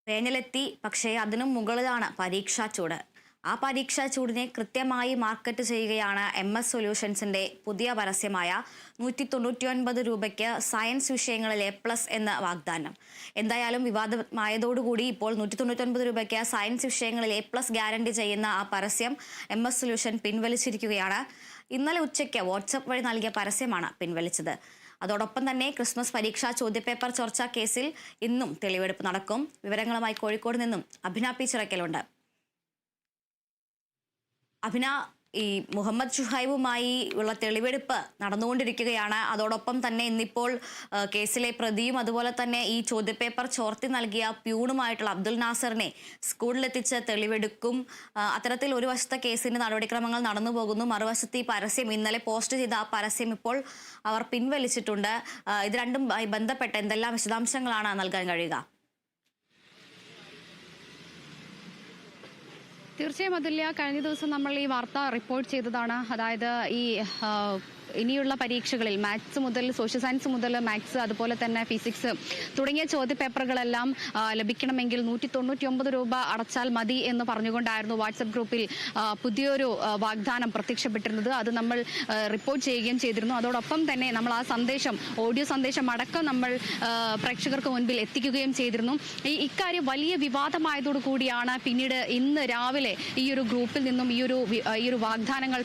വേനലെത്തി, പക്ഷേ അതിനും മുകളിലാണ് പരീക്ഷാ ചൂട്. ആ പരീക്ഷാ ചൂടിനെ കൃത്യമായി മാർക്കറ്റ് ചെയ്യുകയാണ് MS സൊല്യൂഷൻസിന്റെ പുതിയ പരസ്യമായ 199 രൂപയ്ക്ക് സയൻസ് വിഷയങ്ങളിൽ A+ എന്ന വാഗ്ദാനം. എന്തായാലും വിവാദമായതോടുകൂടി ഇപ്പോൾ 199 രൂപയ്ക്ക് സയൻസ് വിഷയങ്ങളിൽ A+ ഗ്യാരണ്ടി ചെയ്യുന്ന ആ പരസ്യം MS സൊല്യൂഷൻ പിൻവലിച്ചിരിക്കുകയാണ്. ഇന്നലെ ഉച്ചയ്ക്ക് വാട്സപ്പ് വഴി നൽകിയ പരസ്യമാണ് പിൻവലിച്ചത്. അതോടൊപ്പം തന്നെ ക്രിസ്മസ് പരീക്ഷാ ചോദ്യപേപ്പർ ചോർച്ചാ കേസിൽ ഇന്നും തെളിവെടുപ്പ് നടക്കും. വിവരങ്ങളുമായി കോഴിക്കോട് നിന്നും അഭിന പി ചിറക്കലുണ്ട്. അഭിന, ഈ മുഹമ്മദ് ഷുഹൈബുമായി ഉള്ള തെളിവെടുപ്പ് നടന്നുകൊണ്ടിരിക്കുകയാണ്. അതോടൊപ്പം തന്നെ ഇന്നിപ്പോൾ കേസിലെ പ്രതിയും അതുപോലെ തന്നെ ഈ ചോദ്യപേപ്പർ ചോർത്തി നൽകിയ പ്യൂണുമായിട്ടുള്ള അബ്ദുൽ നാസറിനെ സ്കൂളിലെത്തിച്ച് തെളിവെടുക്കും. അത്തരത്തിൽ ഒരു വശത്തെ കേസിന്റെ നടപടിക്രമങ്ങൾ നടന്നു പോകുന്നു. മറുവശത്ത് ഈ പരസ്യം ഇന്നലെ പോസ്റ്റ് ചെയ്ത ആ പരസ്യം ഇപ്പോൾ അവർ പിൻവലിച്ചിട്ടുണ്ട്. ഇത് രണ്ടും ബന്ധപ്പെട്ട എന്തെല്ലാം വിശദാംശങ്ങളാണ് നൽകാൻ കഴിയുക? തീർച്ചയായും അതുല്യ, കഴിഞ്ഞ ദിവസം നമ്മൾ ഈ വാർത്ത റിപ്പോർട്ട് ചെയ്തതാണ്. അതായത് ഈ ഇനിയുള്ള പരീക്ഷകളിൽ മാത്സ് മുതൽ സോഷ്യൽ സയൻസ് മുതൽ മാത്സ്, അതുപോലെ തന്നെ ഫിസിക്സ് തുടങ്ങിയ ചോദ്യപേപ്പറുകളെല്ലാം ലഭിക്കണമെങ്കിൽ 199 രൂപ അടച്ചാൽ മതി എന്ന് പറഞ്ഞുകൊണ്ടായിരുന്നു വാട്സപ്പ് ഗ്രൂപ്പിൽ പുതിയൊരു വാഗ്ദാനം പ്രത്യക്ഷപ്പെട്ടിരുന്നത്. അത് നമ്മൾ റിപ്പോർട്ട് ചെയ്യുകയും ചെയ്തിരുന്നു. അതോടൊപ്പം തന്നെ നമ്മൾ ആ സന്ദേശം, ഓഡിയോ സന്ദേശം അടക്കം നമ്മൾ പ്രേക്ഷകർക്ക് മുൻപിൽ എത്തിക്കുകയും ചെയ്തിരുന്നു. ഇക്കാര്യം വലിയ വിവാദമായതോടു കൂടിയാണ് പിന്നീട് ഇന്ന് രാവിലെ ഈ ഒരു ഗ്രൂപ്പിൽ നിന്നും ഈ ഒരു വാഗ്ദാനങ്ങൾ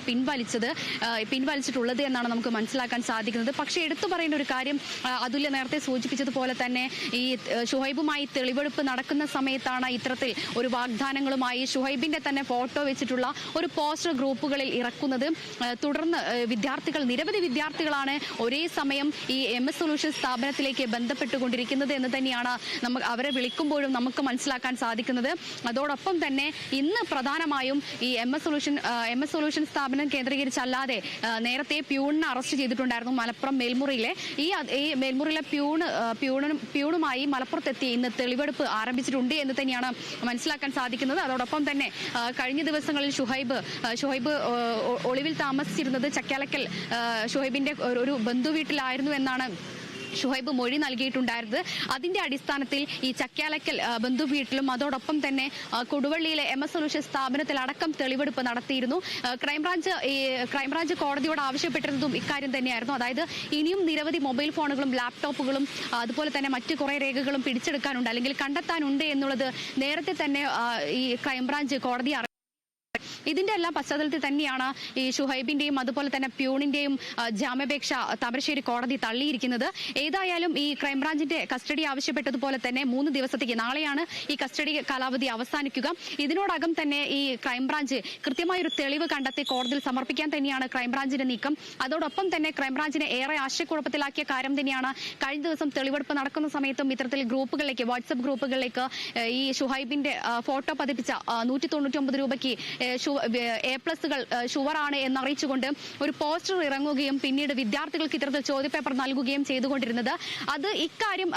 പിൻവലിച്ചിട്ടുള്ളത് എന്നാണ് നമുക്ക് മനസ്സിലാക്കാൻ സാധിക്കുന്നത്. പക്ഷേ എടുത്തു പറയേണ്ട ഒരു കാര്യം, അതുല്യ നേരത്തെ സൂചിപ്പിച്ചതുപോലെ തന്നെ ഈ ഷുഹൈബുമായി തെളിവെടുപ്പ് നടക്കുന്ന സമയത്താണ് ഇത്തരത്തിൽ ഒരു വാഗ്ദാനങ്ങളുമായി ഷുഹൈബിന്റെ തന്നെ ഫോട്ടോ വെച്ചിട്ടുള്ള ഒരു പോസ്റ്റർ ഗ്രൂപ്പുകളിൽ ഇറക്കുന്നത്. തുടർന്ന് നിരവധി വിദ്യാർത്ഥികളാണ് ഒരേ സമയം ഈ MS സൊല്യൂഷൻ സ്ഥാപനത്തിലേക്ക് ബന്ധപ്പെട്ടുകൊണ്ടിരിക്കുന്നത് എന്ന് തന്നെയാണ് അവരെ വിളിക്കുമ്പോഴും നമുക്ക് മനസ്സിലാക്കാൻ സാധിക്കുന്നത്. അതോടൊപ്പം തന്നെ ഇന്ന് പ്രധാനമായും ഈ MS സൊല്യൂഷൻ സ്ഥാപനം കേന്ദ്രീകരിച്ചല്ലാതെ നേരത്തെ പ്യൂണിനെ അറസ്റ്റ് ചെയ്തിട്ടുണ്ടായിരുന്നു മലപ്പുറം മേൽമുറിയിലെ. ഈ മേൽമുറിയിലെ പ്യൂണുമായി മലപ്പുറത്തെത്തി ഇന്ന് തെളിവെടുപ്പ് ആരംഭിച്ചിട്ടുണ്ട് എന്ന് തന്നെയാണ് മനസ്സിലാക്കാൻ സാധിക്കുന്നത്. അതോടൊപ്പം തന്നെ കഴിഞ്ഞ ദിവസങ്ങളിൽ ഷുഹൈബ് ഒളിവിൽ താമസിച്ചിരുന്നത് ചക്കാലക്കൽ ഷുഹൈബിന്റെ ഒരു ബന്ധുവീട്ടിലായിരുന്നു എന്നാണ് ഷുഹൈബ് മൊഴി നൽകിയിട്ടുണ്ടായിരുന്നത്. അതിന്റെ അടിസ്ഥാനത്തിൽ ഈ ചക്കാലക്കൽ ബന്ധുവീട്ടിലും അതോടൊപ്പം തന്നെ കൊടുവള്ളിയിലെ MS സൊല്യൂഷൻ സ്ഥാപനത്തിൽ അടക്കം തെളിവെടുപ്പ് നടത്തിയിരുന്നു. ക്രൈംബ്രാഞ്ച് കോടതിയോട് ആവശ്യപ്പെട്ടിരുന്നതും ഇക്കാര്യം തന്നെയായിരുന്നു. അതായത് ഇനിയും നിരവധി മൊബൈൽ ഫോണുകളും ലാപ്ടോപ്പുകളും അതുപോലെ തന്നെ മറ്റു കുറെ രേഖകളും പിടിച്ചെടുക്കാനുണ്ട്, അല്ലെങ്കിൽ കണ്ടെത്താനുണ്ട് എന്നുള്ളത് നേരത്തെ തന്നെ ഈ ക്രൈംബ്രാഞ്ച് കോടതി ഇതിന്റെ എല്ലാം പശ്ചാത്തലത്തിൽ തന്നെയാണ് ഈ ഷുഹൈബിന്റെയും അതുപോലെ തന്നെ പ്യൂണിന്റെയും ജാമ്യാപേക്ഷ താമരശ്ശേരി കോടതി തള്ളിയിരിക്കുന്നത്. ഏതായാലും ഈ ക്രൈംബ്രാഞ്ചിന്റെ കസ്റ്റഡി ആവശ്യപ്പെട്ടതുപോലെ തന്നെ 3 ദിവസത്തേക്ക്, നാളെയാണ് ഈ കസ്റ്റഡി കാലാവധി അവസാനിക്കുക. ഇതിനോടകം തന്നെ ഈ ക്രൈംബ്രാഞ്ച് കൃത്യമായൊരു തെളിവ് കണ്ടെത്തി കോടതിയിൽ സമർപ്പിക്കാൻ തന്നെയാണ് ക്രൈംബ്രാഞ്ചിന്റെ നീക്കം. അതോടൊപ്പം തന്നെ ക്രൈംബ്രാഞ്ചിനെ ഏറെ ആശയക്കുഴപ്പത്തിലാക്കിയ കാര്യം തന്നെയാണ് കഴിഞ്ഞ ദിവസം തെളിവെടുപ്പ് നടക്കുന്ന സമയത്തും ഇത്തരത്തിൽ ഗ്രൂപ്പുകളിലേക്ക്, വാട്സപ്പ് ഗ്രൂപ്പുകളിലേക്ക് ഈ ഷുഹൈബിന്റെ ഫോട്ടോ പതിപ്പിച്ച 199 രൂപയ്ക്ക് A+കൾ ഷുവറാണ് എന്നറിയിച്ചുകൊണ്ട് ഒരു പോസ്റ്റർ ഇറങ്ങുകയും പിന്നീട് വിദ്യാർത്ഥികൾക്ക് ഇത്തരത്തിൽ ചോദ്യപേപ്പർ നൽകുകയും ചെയ്തുകൊണ്ടിരുന്നത്. അത് ഇക്കാര്യം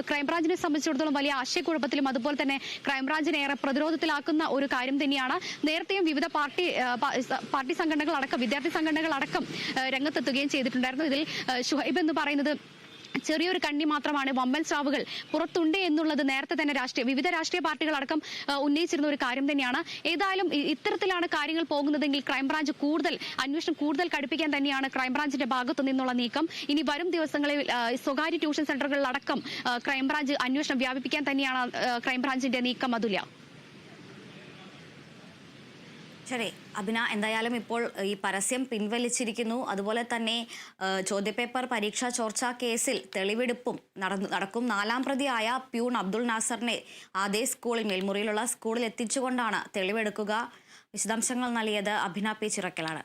ക്രൈംബ്രാഞ്ചിനെ സംബന്ധിച്ചിടത്തോളം വലിയ ആശയക്കുഴപ്പത്തിലും അതുപോലെ തന്നെ ക്രൈംബ്രാഞ്ചിനെ ഏറെ പ്രതിരോധത്തിലാക്കുന്ന ഒരു കാര്യം തന്നെയാണ്. നേരത്തെയും വിവിധ പാർട്ടി സംഘടനകൾ അടക്കം, വിദ്യാർത്ഥി സംഘടനകൾ അടക്കം രംഗത്തെത്തുകയും ചെയ്തിട്ടുണ്ടായിരുന്നു. ഇതിൽ ഷുഹൈബ് എന്ന് പറയുന്നത് ചെറിയൊരു കണ്ണി മാത്രമാണ്, വമ്പൻ സ്രാവുകൾ പുറത്തുണ്ട് എന്നുള്ളത് നേരത്തെ തന്നെ വിവിധ രാഷ്ട്രീയ പാർട്ടികളടക്കം ഉന്നയിച്ചിരുന്ന ഒരു കാര്യം തന്നെയാണ്. ഏതായാലും ഇത്തരത്തിലാണ് കാര്യങ്ങൾ പോകുന്നതെങ്കിൽ ക്രൈംബ്രാഞ്ച് അന്വേഷണം കൂടുതൽ കടുപ്പിക്കാൻ തന്നെയാണ് ക്രൈംബ്രാഞ്ചിന്റെ ഭാഗത്തു നിന്നുള്ള നീക്കം. ഇനി വരും ദിവസങ്ങളിൽ സ്വകാര്യ ട്യൂഷൻ സെന്ററുകളിലടക്കം ക്രൈംബ്രാഞ്ച് അന്വേഷണം വ്യാപിപ്പിക്കാൻ തന്നെയാണ് ക്രൈംബ്രാഞ്ചിന്റെ നീക്കം. അതുല്യ. ശരി അഭിന, എന്തായാലും ഇപ്പോൾ ഈ പരസ്യം പിൻവലിച്ചിരിക്കുന്നു. അതുപോലെ തന്നെ ചോദ്യപേപ്പർ പരീക്ഷാ ചോർച്ചാ കേസിൽ തെളിവെടുപ്പും നടക്കും. 4ാം പ്രതിയായ പ്യൂൺ അബ്ദുൾ നാസറിനെ അതേ സ്കൂളിൽ, മേൽമുറിയിലുള്ള സ്കൂളിൽ എത്തിച്ചുകൊണ്ടാണ് തെളിവെടുക്കുക. വിശദാംശങ്ങൾ നൽകിയത് അഭിന പി ചിറക്കലാണ്.